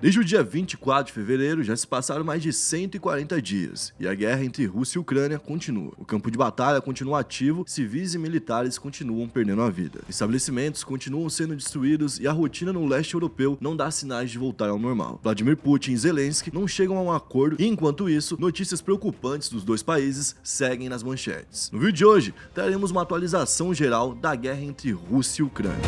Desde o dia 24 de fevereiro já se passaram mais de 140 dias e a guerra entre Rússia e Ucrânia continua. O campo de batalha continua ativo, civis e militares continuam perdendo a vida. Estabelecimentos continuam sendo destruídos e a rotina no leste europeu não dá sinais de voltar ao normal. Vladimir Putin e Zelensky não chegam a um acordo e, enquanto isso, notícias preocupantes dos dois países seguem nas manchetes. No vídeo de hoje, teremos uma atualização geral da guerra entre Rússia e Ucrânia.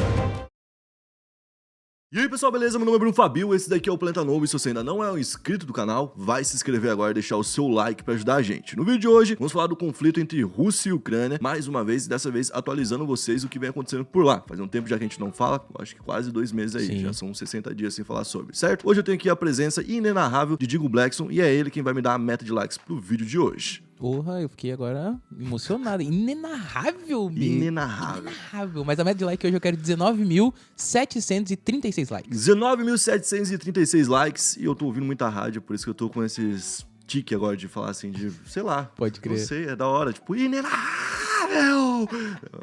E aí pessoal, beleza? Meu nome é Bruno Fabio, esse daqui é o Planeta Novo e se você ainda não é um inscrito do canal, vai se inscrever agora e deixar o seu like pra ajudar a gente. No vídeo de hoje, vamos falar do conflito entre Rússia e Ucrânia, mais uma vez, e dessa vez atualizando vocês o que vem acontecendo por lá. Faz um tempo já que a gente não fala, acho que quase 2 meses aí, Sim. Já são 60 dias sem falar sobre, certo? Hoje eu tenho aqui a presença inenarrável de Digo Blackson e é ele quem vai me dar a meta de likes pro vídeo de hoje. Porra, eu fiquei agora emocionado. Inenarrável, meu. Inenarrável. Mas a meta de like hoje eu quero 19.736 likes. 19.736 likes e eu tô ouvindo muita rádio, por isso que eu tô com esses tique agora de falar assim, de, sei lá. Pode crer. Não sei, é da hora, tipo, inenarrável.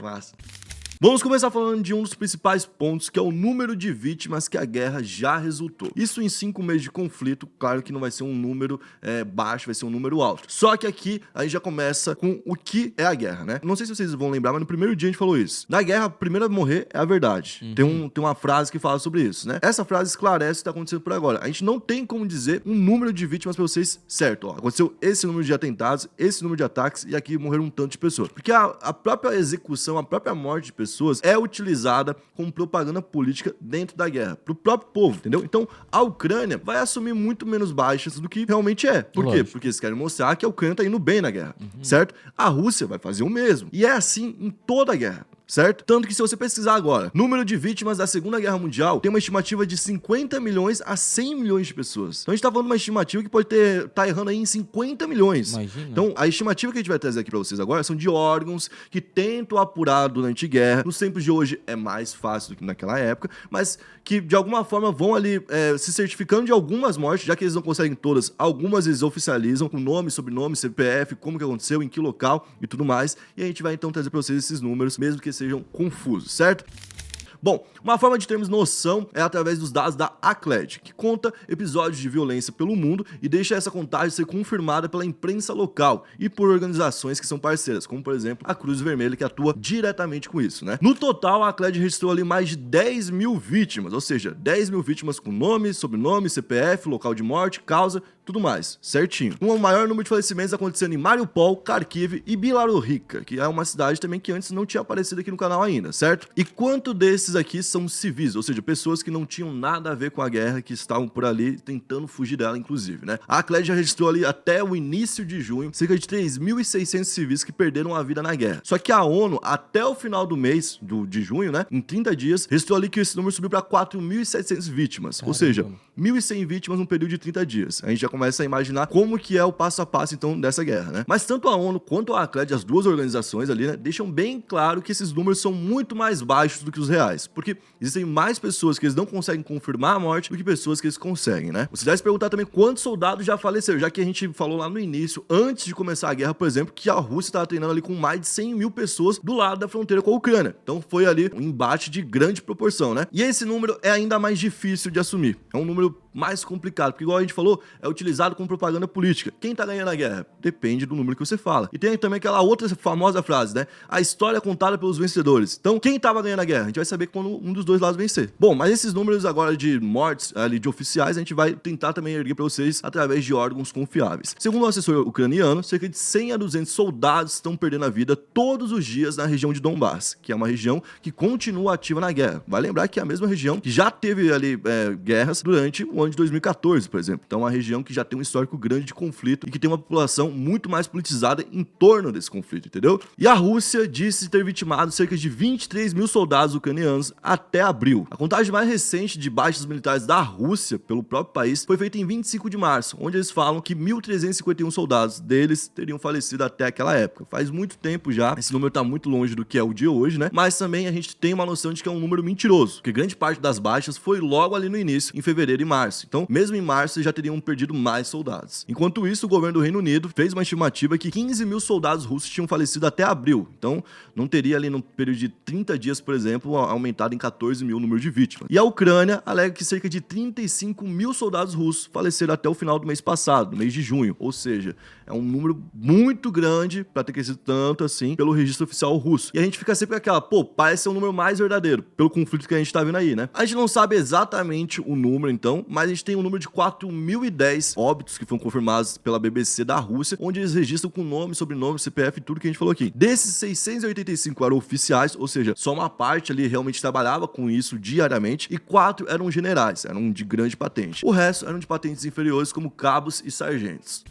Massa. Vamos começar falando de um dos principais pontos, que é o número de vítimas que a guerra já resultou. Isso em 5 meses de conflito, claro que não vai ser um número baixo, vai ser um número alto. Só que aqui a gente já começa com o que é a guerra, né? Não sei se vocês vão lembrar, mas no primeiro dia a gente falou isso. Na guerra, a primeira a morrer é a verdade. Tem uma frase que fala sobre isso, né? Essa frase esclarece o que está acontecendo por agora. A gente não tem como dizer um número de vítimas para vocês certo. Ó, aconteceu esse número de atentados, esse número de ataques e aqui morreram um tanto de pessoas. Porque a própria execução, a própria morte de pessoas é utilizada como propaganda política dentro da guerra, pro próprio povo, entendeu? Então, a Ucrânia vai assumir muito menos baixas do que realmente é. Por quê? Lógico. Porque eles querem mostrar que a Ucrânia tá indo bem na guerra, certo? A Rússia vai fazer o mesmo. E é assim em toda a guerra. Certo? Tanto que se você pesquisar agora, número de vítimas da Segunda Guerra Mundial tem uma estimativa de 50 milhões a 100 milhões de pessoas. Então a gente tá falando de uma estimativa que pode tá errando aí em 50 milhões. Imagina. Então a estimativa que a gente vai trazer aqui pra vocês agora são de órgãos que tentam apurar durante guerra. Nos tempos de hoje é mais fácil do que naquela época, mas que de alguma forma vão ali se certificando de algumas mortes, já que eles não conseguem todas, algumas eles oficializam com nome, sobrenome, CPF, como que aconteceu, em que local e tudo mais. E a gente vai então trazer pra vocês esses números, mesmo que sejam confusos, certo? Bom, uma forma de termos noção é através dos dados da ACLED, que conta episódios de violência pelo mundo e deixa essa contagem ser confirmada pela imprensa local e por organizações que são parceiras, como por exemplo a Cruz Vermelha, que atua diretamente com isso, né? No total, a ACLED registrou ali mais de 10 mil vítimas, ou seja, 10 mil vítimas com nome, sobrenome, CPF, local de morte, causa, tudo mais, certinho. O maior número de falecimentos acontecendo em Mariupol, Kharkiv e Bilarorica, que é uma cidade também que antes não tinha aparecido aqui no canal ainda, certo? E quanto desses aqui são civis, ou seja, pessoas que não tinham nada a ver com a guerra, que estavam por ali tentando fugir dela, inclusive, né? A ACLED já registrou ali até o início de junho cerca de 3.600 civis que perderam a vida na guerra. Só que a ONU, até o final do mês de junho, né, em 30 dias, registrou ali que esse número subiu para 4.700 vítimas, ou seja, 1.100 vítimas num período de 30 dias. A gente já começa a imaginar como que é o passo a passo, então, dessa guerra, né? Mas tanto a ONU quanto a ACLED, as duas organizações ali, né, deixam bem claro que esses números são muito mais baixos do que os reais, porque existem mais pessoas que eles não conseguem confirmar a morte do que pessoas que eles conseguem, né? Você deve se perguntar também quantos soldados já faleceram, já que a gente falou lá no início, antes de começar a guerra, por exemplo, que a Rússia estava treinando ali com mais de 100 mil pessoas do lado da fronteira com a Ucrânia. Então foi ali um embate de grande proporção, né? E esse número é ainda mais difícil de assumir. É um número mais complicado, porque igual a gente falou, é utilizado como propaganda política. Quem tá ganhando a guerra? Depende do número que você fala. E tem também aquela outra famosa frase, né? A história é contada pelos vencedores. Então, quem tava ganhando a guerra? A gente vai saber quando um dos dois lados vencer. Bom, mas esses números agora de mortes ali de oficiais, a gente vai tentar também erguer pra vocês através de órgãos confiáveis. Segundo o assessor ucraniano, cerca de 100 a 200 soldados estão perdendo a vida todos os dias na região de Donbass, que é uma região que continua ativa na guerra. Vai lembrar que é a mesma região que já teve ali guerras durante o ano de 2014, por exemplo. Então é uma região que já tem um histórico grande de conflito e que tem uma população muito mais politizada em torno desse conflito, entendeu? E a Rússia disse ter vitimado cerca de 23 mil soldados ucranianos até abril. A contagem mais recente de baixas militares da Rússia pelo próprio país foi feita em 25 de março, onde eles falam que 1.351 soldados deles teriam falecido até aquela época. Faz muito tempo já, esse número tá muito longe do que é o de hoje, né? Mas também a gente tem uma noção de que é um número mentiroso, porque grande parte das baixas foi logo ali no início, em fevereiro e março. Então, mesmo em março, eles já teriam perdido mais soldados. Enquanto isso, o governo do Reino Unido fez uma estimativa que 15 mil soldados russos tinham falecido até abril. Então, não teria ali no período de 30 dias, por exemplo, aumentado em 14 mil o número de vítimas. E a Ucrânia alega que cerca de 35 mil soldados russos faleceram até o final do mês passado, no mês de junho. Ou seja, é um número muito grande para ter crescido tanto assim pelo registro oficial russo. E a gente fica sempre com aquela, pô, parece ser um número mais verdadeiro, pelo conflito que a gente tá vendo aí, né? A gente não sabe exatamente o número, então, mas a gente tem um número de 4.010 óbitos que foram confirmados pela BBC da Rússia, onde eles registram com nome, sobrenome, CPF e tudo que a gente falou aqui. Desses 685 eram oficiais, ou seja, só uma parte ali realmente trabalhava com isso diariamente, e 4 eram generais, eram de grande patente. O resto eram de patentes inferiores, como cabos e sargentos.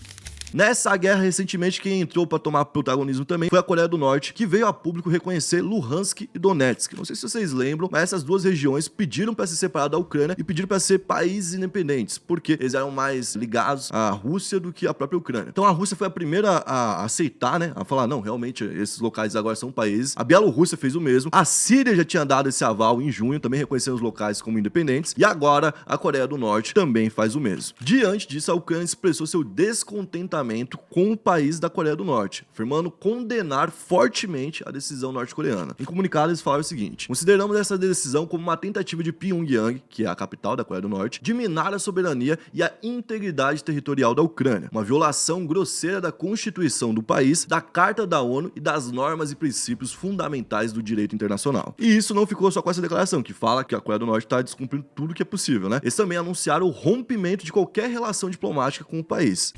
Nessa guerra, recentemente, quem entrou para tomar protagonismo também foi a Coreia do Norte, que veio a público reconhecer Luhansk e Donetsk. Não sei se vocês lembram, mas essas duas regiões pediram para se separar da Ucrânia e pediram para ser países independentes, porque eles eram mais ligados à Rússia do que à própria Ucrânia. Então a Rússia foi a primeira a aceitar, né, a falar, não, realmente esses locais agora são países. A Bielorrússia fez o mesmo. A Síria já tinha dado esse aval em junho, também reconhecendo os locais como independentes. E agora a Coreia do Norte também faz o mesmo. Diante disso, a Ucrânia expressou seu descontentamento com o país da Coreia do Norte, afirmando condenar fortemente a decisão norte-coreana. Em comunicado, eles falaram o seguinte: consideramos essa decisão como uma tentativa de Pyongyang, que é a capital da Coreia do Norte, de minar a soberania e a integridade territorial da Ucrânia, uma violação grosseira da Constituição do país, da Carta da ONU e das normas e princípios fundamentais do direito internacional. E isso não ficou só com essa declaração, que fala que a Coreia do Norte está descumprindo tudo que é possível, né? Eles também anunciaram o rompimento de qualquer relação diplomática com o país.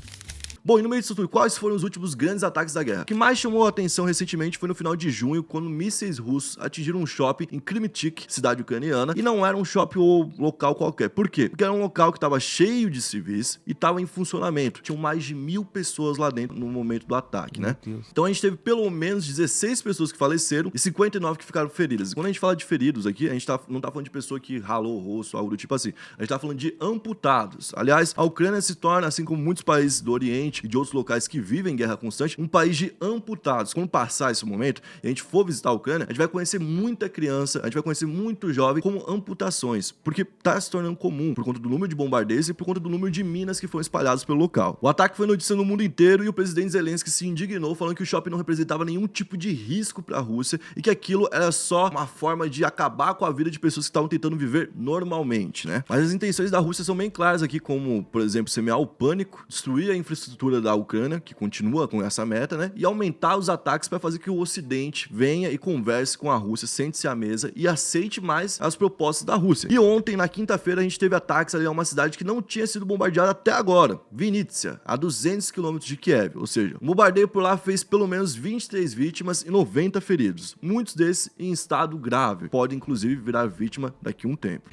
Bom, e no meio disso tudo, quais foram os últimos grandes ataques da guerra? O que mais chamou a atenção recentemente foi no final de junho, quando mísseis russos atingiram um shopping em Kremtyk, cidade ucraniana, e não era um shopping ou local qualquer. Por quê? Porque era um local que estava cheio de civis e estava em funcionamento. Tinham mais de 1.000 pessoas lá dentro no momento do ataque, né? Então a gente teve pelo menos 16 pessoas que faleceram e 59 que ficaram feridas. E quando a gente fala de feridos aqui, a gente não tá falando de pessoa que ralou o rosto, algo do tipo assim. A gente tá falando de amputados. Aliás, a Ucrânia se torna, assim como muitos países do Oriente e de outros locais que vivem guerra constante, um país de amputados. Quando passar esse momento e a gente for visitar a Ucrânia, a gente vai conhecer muita criança, a gente vai conhecer muito jovem com amputações, porque tá se tornando comum por conta do número de bombardeios e por conta do número de minas que foram espalhadas pelo local. O ataque foi notícia no mundo inteiro e o presidente Zelensky se indignou, falando que o shopping não representava nenhum tipo de risco para a Rússia e que aquilo era só uma forma de acabar com a vida de pessoas que estavam tentando viver normalmente, né? Mas as intenções da Rússia são bem claras aqui, como, por exemplo, semear o pânico, destruir a infraestrutura da Ucrânia, que continua com essa meta, né? E aumentar os ataques para fazer que o Ocidente venha e converse com a Rússia, sente-se à mesa e aceite mais as propostas da Rússia. E ontem, na quinta-feira, a gente teve ataques ali a uma cidade que não tinha sido bombardeada até agora, Vinnytsia, a 200 km de Kiev. Ou seja, o bombardeio por lá fez pelo menos 23 vítimas e 90 feridos. Muitos desses em estado grave. Pode, inclusive, virar vítima daqui a um tempo.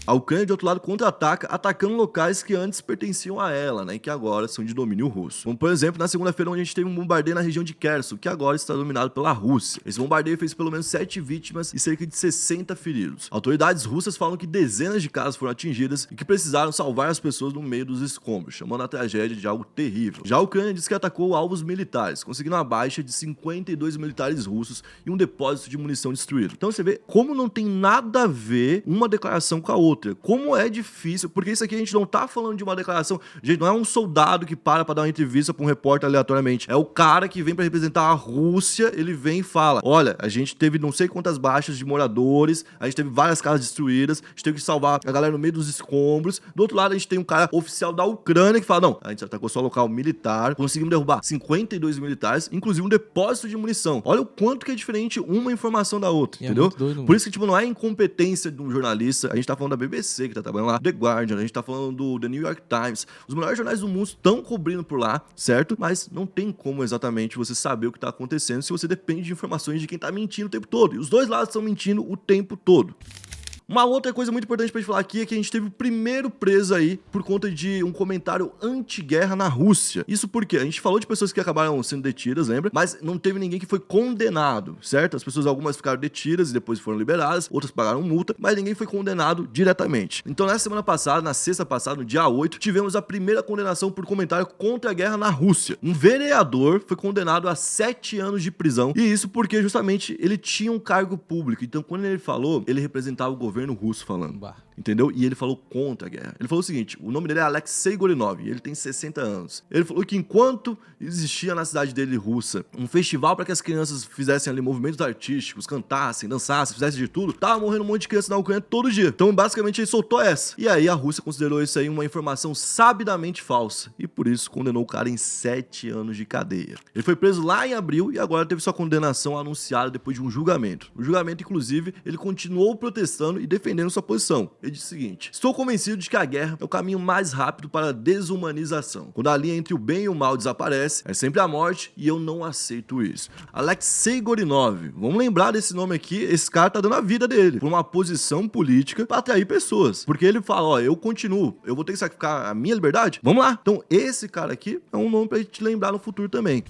A Ucrânia, de outro lado, contra-ataca, atacando locais que antes pertenciam a ela, né, e que agora são de domínio russo. Como, por exemplo, na segunda-feira, onde a gente teve um bombardeio na região de Kherson, que agora está dominado pela Rússia. Esse bombardeio fez pelo menos 7 vítimas e cerca de 60 feridos. Autoridades russas falam que dezenas de casas foram atingidas e que precisaram salvar as pessoas no meio dos escombros, chamando a tragédia de algo terrível. Já a Ucrânia diz que atacou alvos militares, conseguindo a baixa de 52 militares russos e um depósito de munição destruído. Então você vê como não tem nada a ver uma declaração com a outra. Como é difícil, porque isso aqui a gente não tá falando de uma declaração, gente, não é um soldado que para dar uma entrevista pra um repórter aleatoriamente, é o cara que vem pra representar a Rússia, ele vem e fala, olha, a gente teve não sei quantas baixas de moradores, a gente teve várias casas destruídas, a gente teve que salvar a galera no meio dos escombros. Do outro lado a gente tem um cara oficial da Ucrânia que fala, não, a gente atacou só local militar, conseguimos derrubar 52 militares, inclusive um depósito de munição. Olha o quanto que é diferente uma informação da outra, entendeu? Por isso que, tipo, não é incompetência de um jornalista, a gente tá falando da BBC, que tá trabalhando lá, The Guardian, a gente tá falando do The New York Times. Os melhores jornais do mundo estão cobrindo por lá, certo? Mas não tem como exatamente você saber o que tá acontecendo se você depende de informações de quem tá mentindo o tempo todo. E os dois lados estão mentindo o tempo todo. Uma outra coisa muito importante pra gente falar aqui é que a gente teve o primeiro preso aí por conta de um comentário anti-guerra na Rússia. Isso porque a gente falou de pessoas que acabaram sendo detidas, lembra? Mas não teve ninguém que foi condenado, certo? As pessoas, algumas ficaram detidas e depois foram liberadas, outras pagaram multa, mas ninguém foi condenado diretamente. Então nessa semana passada, na sexta passada, no dia 8, tivemos a primeira condenação por comentário contra a guerra na Rússia. Um vereador foi condenado a 7 anos de prisão, e isso porque justamente ele tinha um cargo público. Então quando ele falou, ele representava o governo governo russo falando. Bah. Entendeu? E ele falou contra a guerra. Ele falou o seguinte, o nome dele é Alexei Gorinov, e ele tem 60 anos. Ele falou que enquanto existia na cidade dele, russa, um festival para que as crianças fizessem ali movimentos artísticos, cantassem, dançassem, fizessem de tudo, tava morrendo um monte de criança na Ucrânia todo dia. Então, basicamente, ele soltou essa. E aí, a Rússia considerou isso aí uma informação sabidamente falsa, e por isso condenou o cara em 7 anos de cadeia. Ele foi preso lá em abril e agora teve sua condenação anunciada depois de um julgamento. O julgamento, inclusive, ele continuou protestando e defendendo sua posição. Ele disse o seguinte: estou convencido de que a guerra é o caminho mais rápido para a desumanização. Quando a linha entre o bem e o mal desaparece, é sempre a morte e eu não aceito isso. Alexei Gorinov, vamos lembrar desse nome aqui, esse cara tá dando a vida dele por uma posição política para atrair pessoas. Porque ele fala, ó, eu continuo, eu vou ter que sacrificar a minha liberdade? Vamos lá. Então esse cara aqui é um nome pra gente lembrar no futuro também.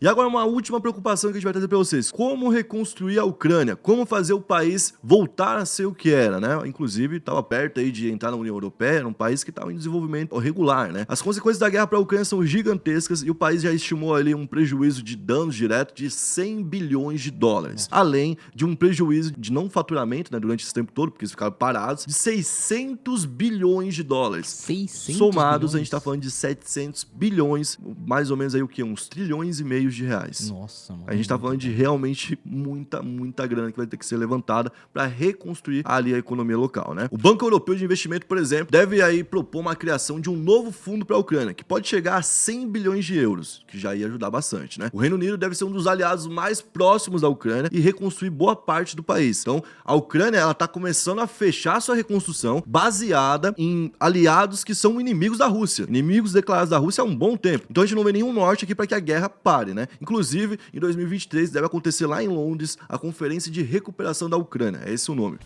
E agora uma última preocupação que a gente vai trazer para vocês. Como reconstruir a Ucrânia? Como fazer o país voltar a ser o que era, né? Inclusive, estava perto aí de entrar na União Europeia, era um país que estava em desenvolvimento regular, né? As consequências da guerra para a Ucrânia são gigantescas e o país já estimou ali um prejuízo de danos diretos de 100 bilhões de dólares. Além de um prejuízo de não faturamento, né, durante esse tempo todo, porque eles ficaram parados, de 600 bilhões de dólares. 600 Somados, bilhões? a gente tá falando de 700 bilhões, mais ou menos aí o quê? Uns trilhões e meio de reais. Nossa, mano. A gente tá falando de realmente muita grana que vai ter que ser levantada para reconstruir ali a economia local, né? O Banco Europeu de Investimento, por exemplo, deve aí propor uma criação de um novo fundo para a Ucrânia, que pode chegar a 100 bilhões de euros, que já ia ajudar bastante, né? O Reino Unido deve ser um dos aliados mais próximos da Ucrânia e reconstruir boa parte do país. Então, a Ucrânia, ela tá começando a fechar sua reconstrução baseada em aliados que são inimigos da Rússia. Inimigos declarados da Rússia há um bom tempo. Então, a gente não vê nenhum norte aqui para que a guerra pare, né? Inclusive, em 2023 deve acontecer lá em Londres a Conferência de Recuperação da Ucrânia, é esse o nome.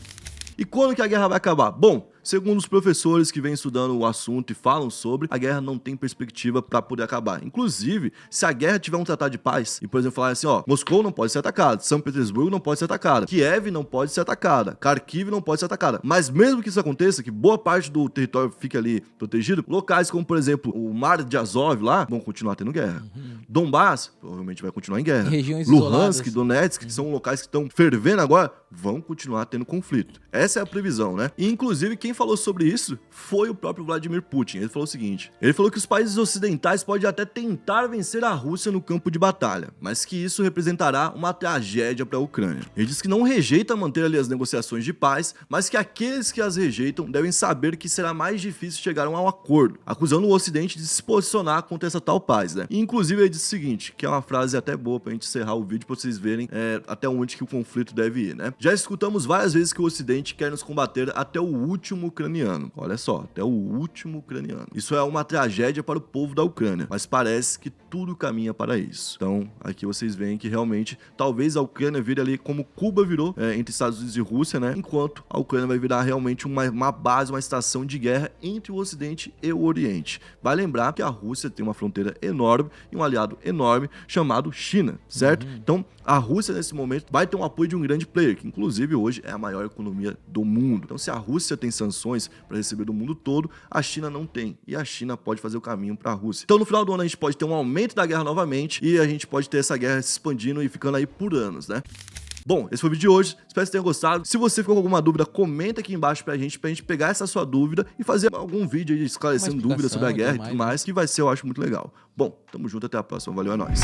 E quando que a guerra vai acabar? Bom, segundo os professores que vêm estudando o assunto e falam sobre, a guerra não tem perspectiva para poder acabar. Inclusive, se a guerra tiver um tratado de paz, e por exemplo falar assim, ó, Moscou não pode ser atacada, São Petersburgo não pode ser atacada, Kiev não pode ser atacada, Kharkiv não pode ser atacada. Mas mesmo que isso aconteça, que boa parte do território fique ali protegido, locais como, por exemplo, o Mar de Azov lá, vão continuar tendo guerra. Donbass, provavelmente vai continuar em guerra. Regiões Luhansk, isoladas. Donetsk, que são locais que estão fervendo agora, vão continuar tendo conflito. Essa é a previsão, né? E inclusive quem falou sobre isso foi o próprio Vladimir Putin. Ele falou o seguinte, ele falou que os países ocidentais podem até tentar vencer a Rússia no campo de batalha, mas que isso representará uma tragédia para a Ucrânia. Ele disse que não rejeita manter ali as negociações de paz, mas que aqueles que as rejeitam devem saber que será mais difícil chegar a um acordo, acusando o Ocidente de se posicionar contra essa tal paz, né? E inclusive ele disse o seguinte, que é uma frase até boa pra gente encerrar o vídeo, pra vocês verem até onde que o conflito deve ir, né? Já escutamos várias vezes que o Ocidente quer nos combater até o último ucraniano. Olha só, até o último ucraniano. Isso é uma tragédia para o povo da Ucrânia, mas parece que tudo caminha para isso. Então, aqui vocês veem que realmente, talvez a Ucrânia vire ali como Cuba virou entre Estados Unidos e Rússia, né? Enquanto a Ucrânia vai virar realmente uma base, uma estação de guerra entre o Ocidente e o Oriente. Vai lembrar que a Rússia tem uma fronteira enorme e um aliado enorme chamado China, certo? Então, a Rússia nesse momento vai ter um apoio de um grande player, que inclusive hoje é a maior economia do mundo. Então, se a Rússia tem sanções para receber do mundo todo, a China não tem. E a China pode fazer o caminho para a Rússia. Então, no final do ano, a gente pode ter um aumento da guerra novamente e a gente pode ter essa guerra se expandindo e ficando aí por anos, né? Bom, esse foi o vídeo de hoje, espero que vocês tenham gostado. Se você ficou com alguma dúvida, comenta aqui embaixo pra gente pegar essa sua dúvida e fazer algum vídeo aí esclarecendo dúvidas sobre a guerra e tudo mais, que vai ser, eu acho, muito legal. Bom, tamo junto, até a próxima, valeu, é nóis.